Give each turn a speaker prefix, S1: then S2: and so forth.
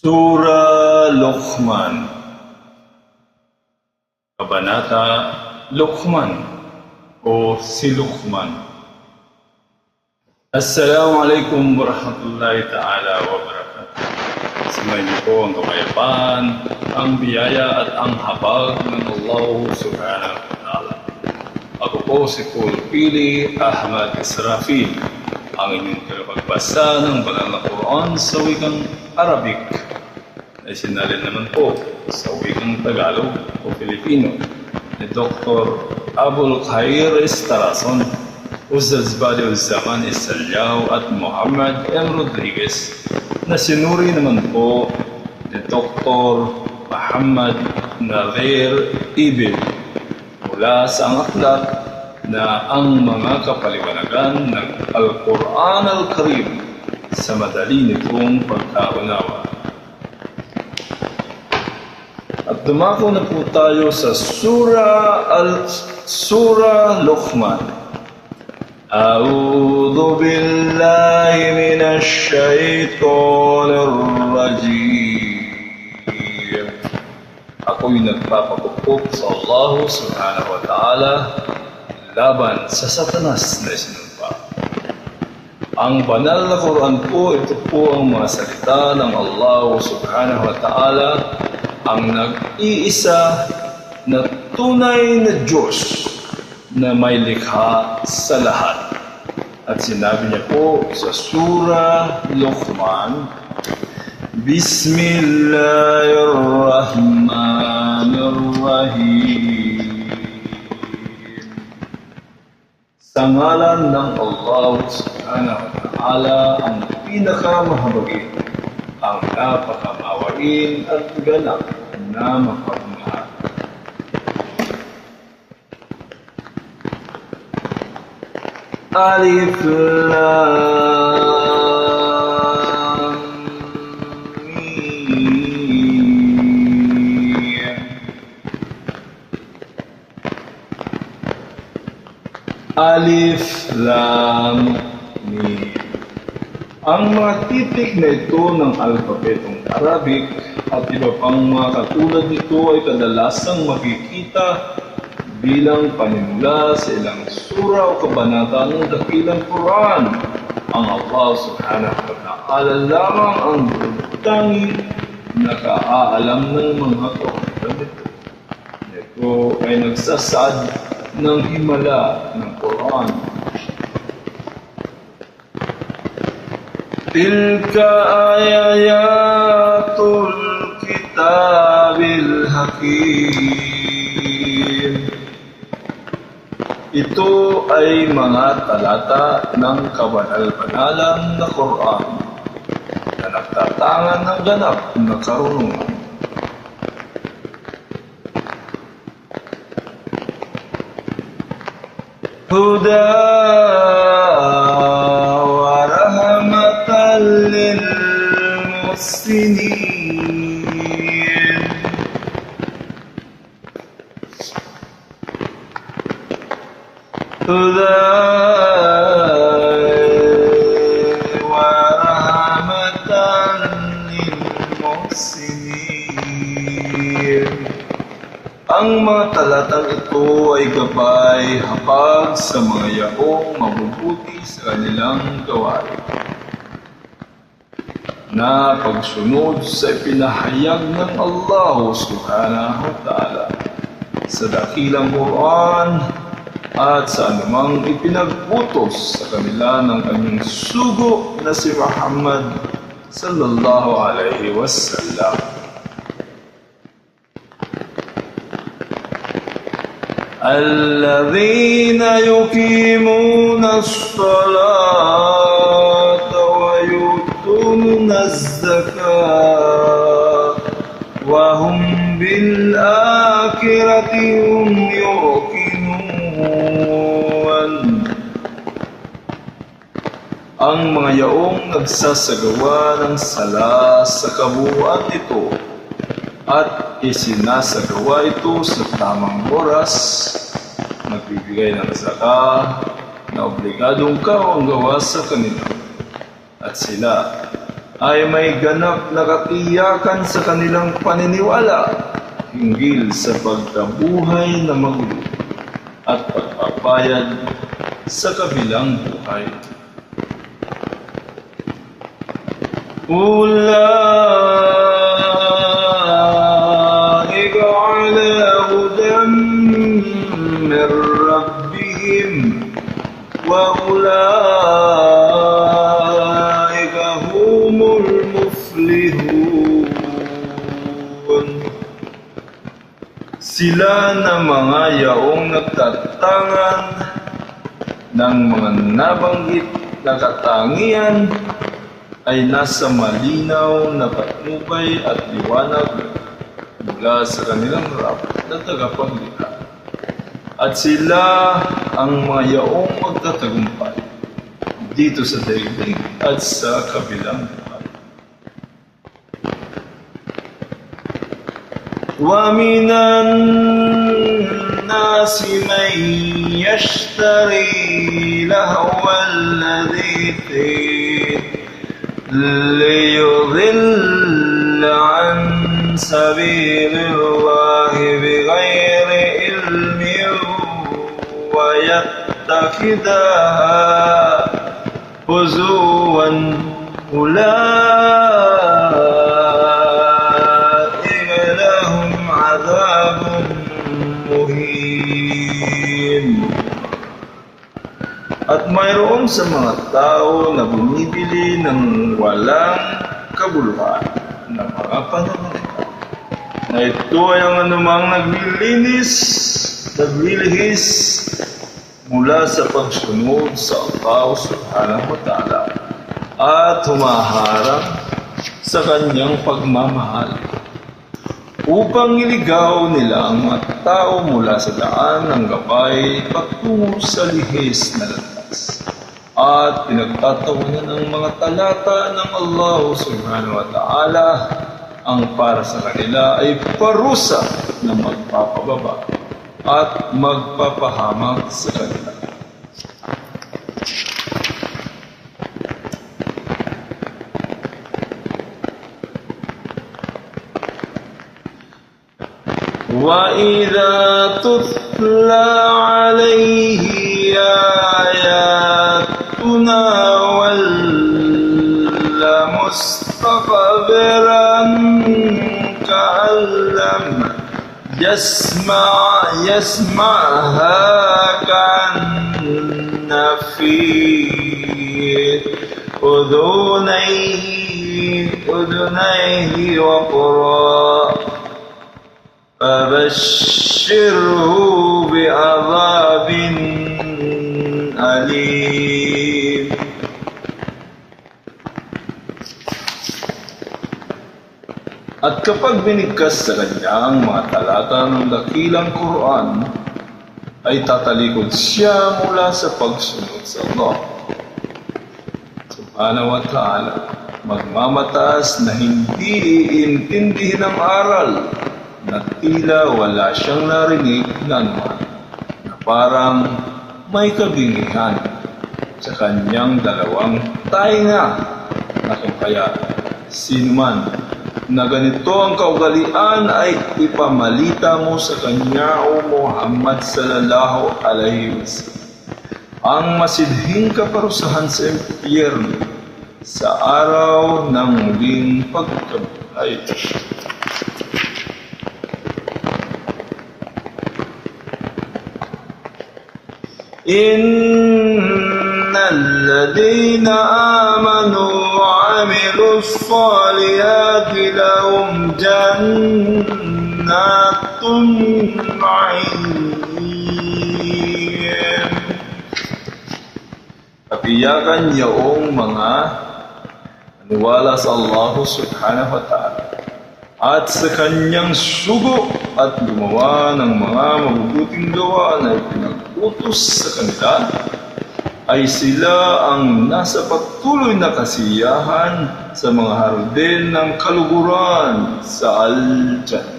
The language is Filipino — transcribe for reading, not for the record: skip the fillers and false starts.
S1: Surah Luqman, Kabanata Luqman o si Luqman. Assalamualaikum warahmatullahi ta'ala wabarakatuh. Samayin niyo po ang kapayapaan, ang biyaya at ang habag ng Allah subhanahu wa ta'ala. Ako po si Pulpili Ahmad Israfil, ang inyong tagapagbasa ng banal na Quran sa wikang Arabic, na isinalin naman po sa wikang Tagalog o Filipino ni Dr. Abul Khair Estarason, Ustaz Badiuzaman Isalyao at Muhammad M. Rodriguez, na sinuri naman po ni Dr. Muhammad Nadir Ibil mula sa ang aklat na ang mga kapaliwanagan ng Al-Quran Al-Karim sa madali nitong pagkaunawa. At dumako na po tayo sa Surah Luqman. A'udhu billahi minash shaitanir rajim. Ako'y nagpapakupok sa Allah subhanahu wa ta'ala laban sa Satanas na isinumpa. Ang banal na Quran po, ito po ang mga salita ng Allah subhanahu wa ta'ala, ang nag-iisa na tunay na Diyos na may likha sa lahat. At sinabi niya po sa Surah Luqman, Bismillahirrahmanirrahim. Sa ngalan ng Allah subhanahu wa ta'ala, ang pinakamahabagin, ang napakamawain at ganap na mapagmahal. Alif Lam Mim. Alif Lam Mim. Ang mga titik na ito ng alpabetong Arabic at iba pang mga katulad nito ay kadalasang makikita bilang panimula sa ilang sura o kabanata ng dakilang Quran. Ang Allah subhanahu wa ta'ala lamang ang tangi na kaaalam ng mga katulad nito. Ito ay nagsasaad ng himala ng Quran. Tilka ayatul kitabil hakim. Ito ay mga talata ng kabanal-banalan na Quran na nagtatangan ng ganap na karunungan. Huda wa rahmatan lil muhsinin. Huda wa rahmatan lil muhsinin. Ang mga talatang ito ay gabay habag sa mga yaong mabubuti sa kanilang gawain, na pagsunod sa ipinahayag ng Allah subhanahu wa ta'ala sa dakilang Quran at sa anumang ipinagbutos sa kanila ng kanyang sugo na si Muhammad sallallahu alaihi wasallam. الذين يقيمون الصلاة ويؤتون الزكاة وهم بالآخرة هم يوقنون. Ang mga yaong nagsasagawa ng sala sa kabuuan nito at isinasagawa ito sa tamang oras, nagbibigay ng zakah na obligadong ka ang gawa sa kanila, at sila ay may ganap na katiyakan sa kanilang paniniwala hinggil sa pagkabuhay na magulo at pagpapayad sa kabilang buhay. Ulaika ala hudan min rabbihim wa ulaika humul muflihun. Sila na mga yaong nagtatangan ng mga nabanggit na katangian ay nasa malinaw na patnubay at liwanag mula sa kanilang harap na tagapaglikha. At sila ang mga yaong magtatagumpay dito sa daigdig at sa kabilang buhay. وَمِنَ النَّاسِ مَن يَشْتَرِي لَهْوَ الْحَدِيثِ لِيُضِلَّ عَن سَبِيلِ اللَّهِ بِغَيْرِ عِلْمٍ وَيَتَّخِذَهَا هُزُوًا أُولَٰئِكَ لَهُمْ عَذَابٌ مُهِينٌ. At mayroon sa mga tao na bumibili ng walang kabuluhan na mga pananalita, na ito ay ang anumang naglilihis mula sa pagsunod sa Allah subhanahu wa ta'ala at humaharang sa kanyang pagmamahal, upang iligaw nila ang mga tao mula sa daan ng gabay patungo sa lihis na landas. At pinagtatawanan ng mga talata ng Allah subhanahu wa ta'ala, ang para sa kanila ay parusa na magpapababa at magpapahamak sa kanila. وَإِذَا تُتْلَى عَلَيْهِ آيَاتُنَا وَلَّى مُسْتَكْبِرًا كَأَن لَّمْ يَسْمَعْهَا كَأَنَّ فِي أُذُنَيْهِ وَقْرًا فَبَشِّرْهُ بِعَذَابٍ أَلِيمٍ. At kapag binigkas sa kanya ang mga talata ng dakilang Quran, ay tatalikod siya mula sa pagsunod sa Allah subhanahu wa ta'ala, magmamataas na hindi iintindihin ang aral, na tila wala siyang narinig na naman, na parang may kabingihan sa kanyang dalawang tainga, na kung kaya sino man na ganito ang kaugalian ay ipamalita mo sa kanya, o Muhammad sallallahu alaihi wasallam, ang masidhing kaparusahan sa impyerno sa araw ng muling pagkabuhay. Innal ladina amanu wa amilus salihati lahum jannatun na'im. Katiyakan yaong mga naniwala sa Allah subhanahu wa ta'ala at sa kanyang sugo at gumawa ng mga mabubuting gawa na ipinag-utos sa kanila, ay sila ang nasa patuloy na kasiyahan sa mga harudin ng kaluguran sa Al-Jannah.